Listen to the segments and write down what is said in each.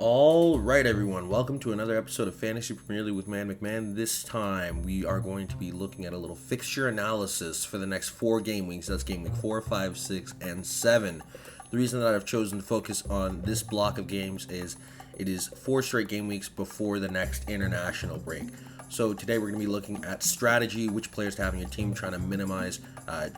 All right, everyone. Welcome to another episode of Fantasy Premier League with Man McMahon. This time, we are going to be looking at a little fixture analysis for the next 4 game weeks. That's game week 4, 5, 6, and 7. The reason that I've chosen to focus on this block of games is it is 4 straight game weeks before the next international break. So today we're going to be looking at strategy, which players to have in your team, trying to minimize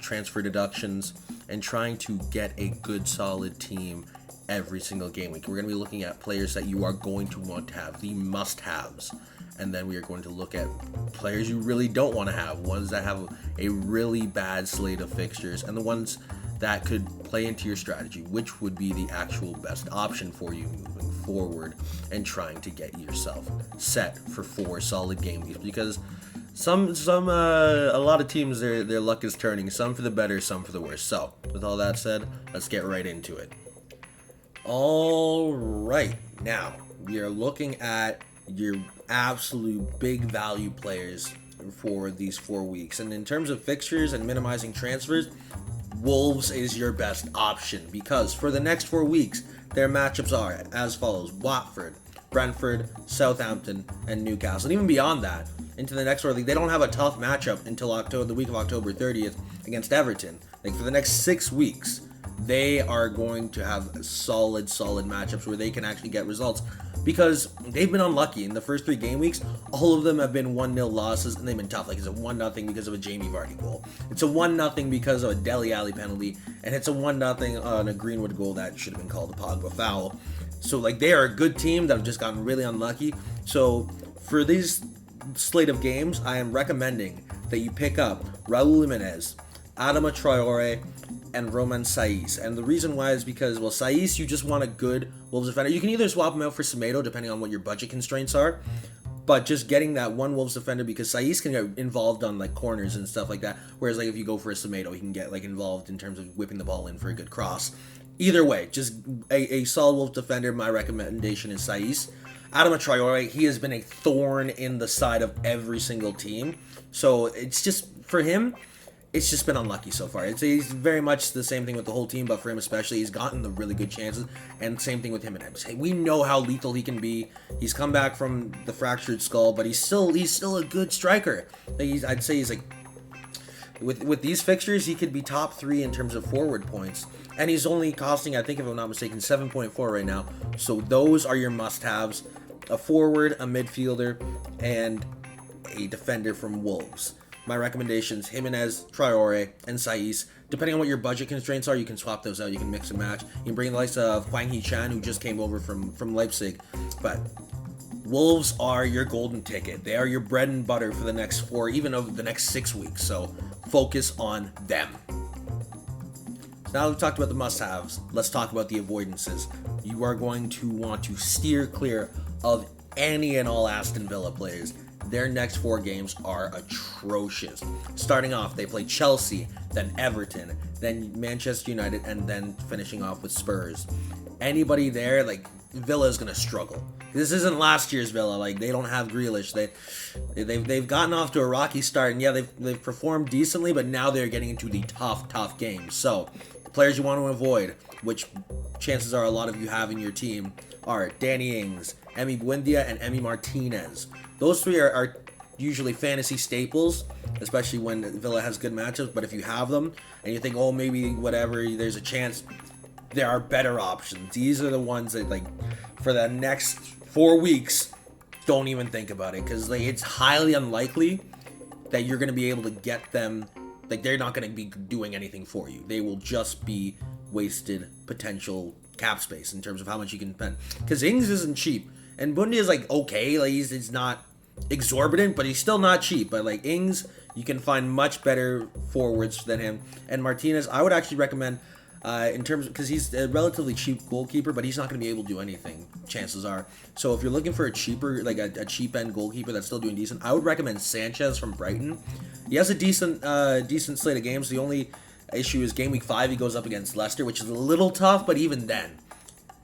transfer deductions, and trying to get a good, solid team every single game week. We're going to be looking at players that you are going to want to have, the must-haves. And then we are going to look at players you really don't want to have, ones that have a really bad slate of fixtures, and the ones that could play into your strategy, which would be the actual best option for you moving forward and trying to get yourself set for 4 solid game weeks. Because a lot of teams, their luck is turning, some for the better, some for the worse. So, with all that said, let's get right into it. All right, now we are looking at your absolute big value players for these 4 weeks. And in terms of fixtures and minimizing transfers, Wolves is your best option because for the next 4 weeks, their matchups are as follows: Watford, Brentford, Southampton, and Newcastle. And even beyond that, into the next league, they don't have a tough matchup until the week of October 30th against Everton. Like for the next 6 weeks, they are going to have solid matchups where they can actually get results because they've been unlucky. In the first 3 game weeks, all of them have been 1-0 losses, and they've been tough. Like it's a 1-0 because of a Jamie Vardy goal. It's a 1-0 because of a Dele Alli penalty, and it's a 1-0 on a Greenwood goal that should have been called a Pogba foul. So like they are a good team that have just gotten really unlucky. So for these slate of games, I am recommending that you pick up Raul Jimenez, Adama Traore, and Romain Saiss. And the reason why is because, well, Saiss, you just want a good Wolves defender. You can either swap him out for Semedo, depending on what your budget constraints are, but just getting that one Wolves defender, because Saiss can get involved on like corners and stuff like that, whereas like if you go for a Semedo, he can get like involved in terms of whipping the ball in for a good cross. Either way, just a solid Wolves defender. My recommendation is Saiss. Adama Traore, he has been a thorn in the side of every single team, so it's just, for him, it's just been unlucky so far. He's very much the same thing with the whole team, but for him especially, he's gotten the really good chances, and same thing with him and him. We know how lethal he can be. He's come back from the fractured skull, but he's still a good striker. I'd say he's like, with these fixtures, he could be top 3 in terms of forward points, and he's only costing, I think if I'm not mistaken, 7.4 right now. So those are your must-haves: a forward, a midfielder, and a defender from Wolves. My recommendations: Jimenez, Traore, and Saiss. Depending on what your budget constraints are, you can swap those out. You can mix and match. You can bring the likes of Hwang Hee-chan, who just came over from Leipzig. But Wolves are your golden ticket. They are your bread and butter for the next 4, even over the next 6 weeks. So focus on them. Now that we've talked about the must-haves, let's talk about the avoidances. You are going to want to steer clear of any and all Aston Villa players. Their next 4 games are atrocious. Starting off, they play Chelsea, then Everton, then Manchester United, and then finishing off with Spurs. Anybody there, like, Villa is going to struggle. This isn't last year's Villa. Like, they don't have Grealish. They've gotten off to a rocky start, and yeah, they've performed decently, but now they're getting into the tough games. So, the players you want to avoid, which chances are a lot of you have in your team, are Danny Ings, Emi Buendia, and Emi Martinez. Those 3 are usually fantasy staples, especially when Villa has good matchups. But if you have them and you think, oh, maybe whatever, there's a chance, there are better options. These are the ones that, like, for the next 4 weeks, don't even think about it, because like, it's highly unlikely that you're going to be able to get them. Like, they're not going to be doing anything for you. They will just be wasted potential cap space in terms of how much you can spend. Because Ings isn't cheap. And Bundy is like okay, like he's not exorbitant, but he's still not cheap. But like Ings, you can find much better forwards than him. And Martinez, I would actually recommend in terms of, because he's a relatively cheap goalkeeper, but he's not going to be able to do anything, chances are. So if you're looking for a cheaper, like a cheap end goalkeeper that's still doing decent, I would recommend Sanchez from Brighton. He has a decent slate of games. The only issue is game week 5 he goes up against Leicester, which is a little tough, but even then,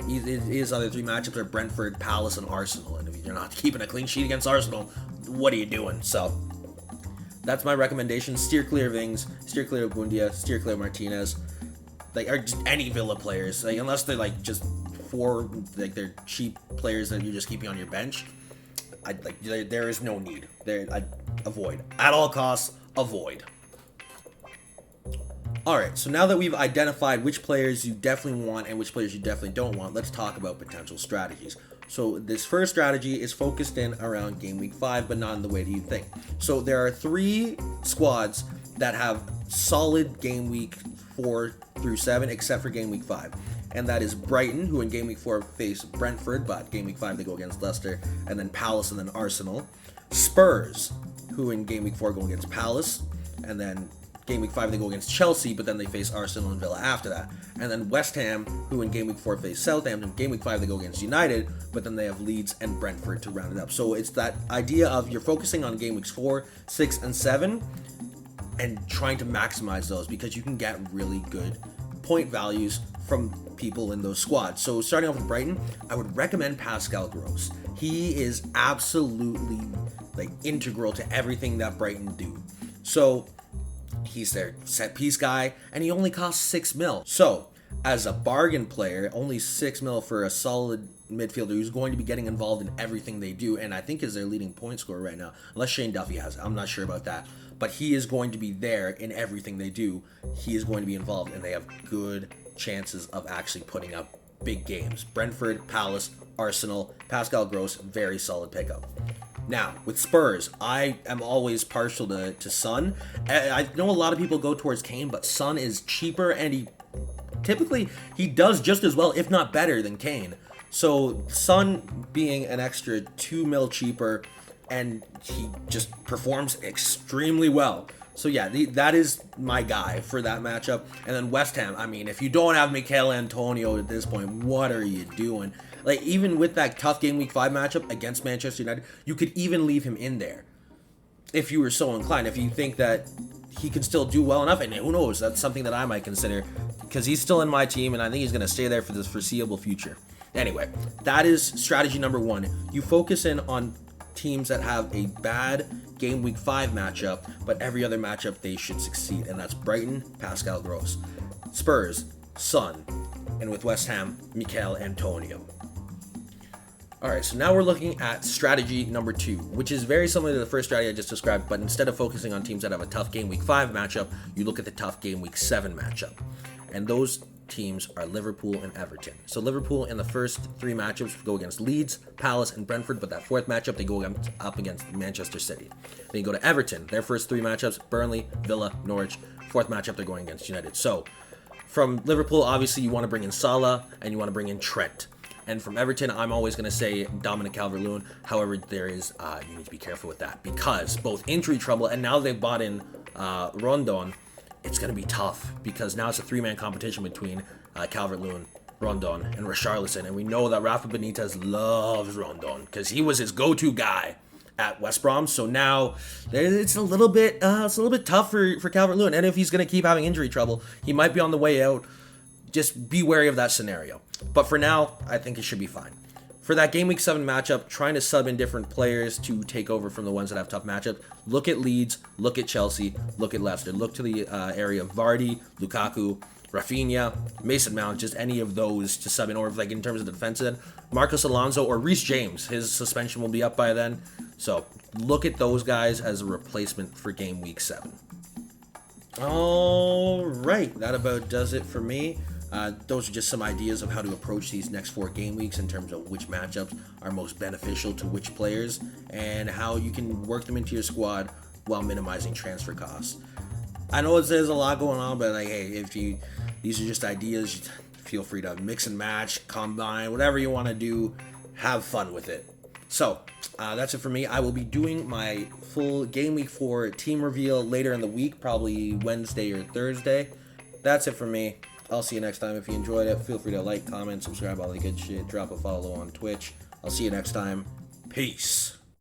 his other 3 matchups are Brentford, Palace, and Arsenal. And if you're not keeping a clean sheet against Arsenal, what are you doing? So that's my recommendation. Steer clear of Ings, steer clear of Buendia, steer clear of Martinez. Like, or just any Villa players, like unless they're like just 4, like they're cheap players that you're just keeping on your bench, there is no need. I'd avoid at all costs. Avoid. Alright, so now that we've identified which players you definitely want and which players you definitely don't want, let's talk about potential strategies. So this first strategy is focused in around Game Week 5, but not in the way that you think. So there are 3 squads that have solid Game Week 4 through 7, except for Game Week 5. And that is Brighton, who in Game Week 4 face Brentford, but Game Week 5 they go against Leicester, and then Palace and then Arsenal. Spurs, who in Game Week 4 go against Palace, and then Game Week 5 they go against Chelsea, but then they face Arsenal and Villa after that. And then West Ham, who in Game Week 4 face Southampton. Game Week 5 they go against United, but then they have Leeds and Brentford to round it up. So it's that idea of you're focusing on Game Weeks 4, 6, and 7 and trying to maximize those because you can get really good point values from people in those squads. So starting off with Brighton, I would recommend Pascal Gross. He is absolutely integral to everything that Brighton do. So he's their set piece guy, and he only costs 6 mil. So, as a bargain player, only 6 mil for a solid midfielder who's going to be getting involved in everything they do, and I think is their leading point scorer right now, unless Shane Duffy has it. I'm not sure about that. But he is going to be there in everything they do. He is going to be involved, and they have good chances of actually putting up big games. Brentford, Palace, Arsenal, Pascal Gross, very solid pickup. Now, with Spurs, I am always partial to Son. I know a lot of people go towards Kane, but Son is cheaper, and he does just as well, if not better, than Kane. So, Son being an extra 2 mil cheaper, and he just performs extremely well. So yeah, that is my guy for that matchup. And then West Ham, I mean, if you don't have Mikel Antonio at this point, what are you doing? Even with that tough Game Week 5 matchup against Manchester United, you could even leave him in there if you were so inclined, if you think that he can still do well enough. And who knows, that's something that I might consider because he's still in my team, and I think he's going to stay there for this foreseeable future. Anyway, that is strategy number 1. You focus in on teams that have a bad Game Week 5 matchup, but every other matchup they should succeed, and that's Brighton, Pascal Gross, Spurs, Son, and with West Ham, Mikel Antonio. Alright, so now we're looking at strategy number 2, which is very similar to the first strategy I just described, but instead of focusing on teams that have a tough Game Week 5 matchup, you look at the tough Game Week 7 matchup. And those teams are Liverpool and Everton. So Liverpool in the first 3 matchups go against Leeds, Palace, and Brentford, but that 4th matchup they go up against Manchester City. Then you go to Everton, their first 3 matchups, Burnley, Villa, Norwich. 4th matchup they're going against United. So from Liverpool, obviously you want to bring in Salah and you want to bring in Trent. And from Everton, I'm always going to say Dominic Calvert-Lewin. However, you need to be careful with that because both injury trouble and now they've bought in Rondon. It's going to be tough because now it's a 3-man competition between Calvert-Lewin, Rondon, and Richarlison. And we know that Rafa Benitez loves Rondon because he was his go-to guy at West Brom. So now it's a little bit tough for Calvert-Lewin. And if he's going to keep having injury trouble, he might be on the way out. Just be wary of that scenario. But for now, I think it should be fine. For that Game Week 7 matchup, trying to sub in different players to take over from the ones that have tough matchups, look at Leeds, look at Chelsea, look at Leicester. Look to the area of Vardy, Lukaku, Rafinha, Mason Mount, just any of those to sub in. Or in terms of the defensive end, Marcos Alonso or Reece James. His suspension will be up by then. So look at those guys as a replacement for Game Week 7. All right, that about does it for me. Those are just some ideas of how to approach these next 4 game weeks in terms of which matchups are most beneficial to which players and how you can work them into your squad while minimizing transfer costs. I know there's a lot going on, but hey, these are just ideas. Feel free to mix and match, combine, whatever you want to do. Have fun with it. So that's it for me. I will be doing my full Game Week 4 team reveal later in the week, probably Wednesday or Thursday. That's it for me. I'll see you next time. If you enjoyed it, feel free to like, comment, subscribe, all the good shit. Drop a follow on Twitch. I'll see you next time. Peace.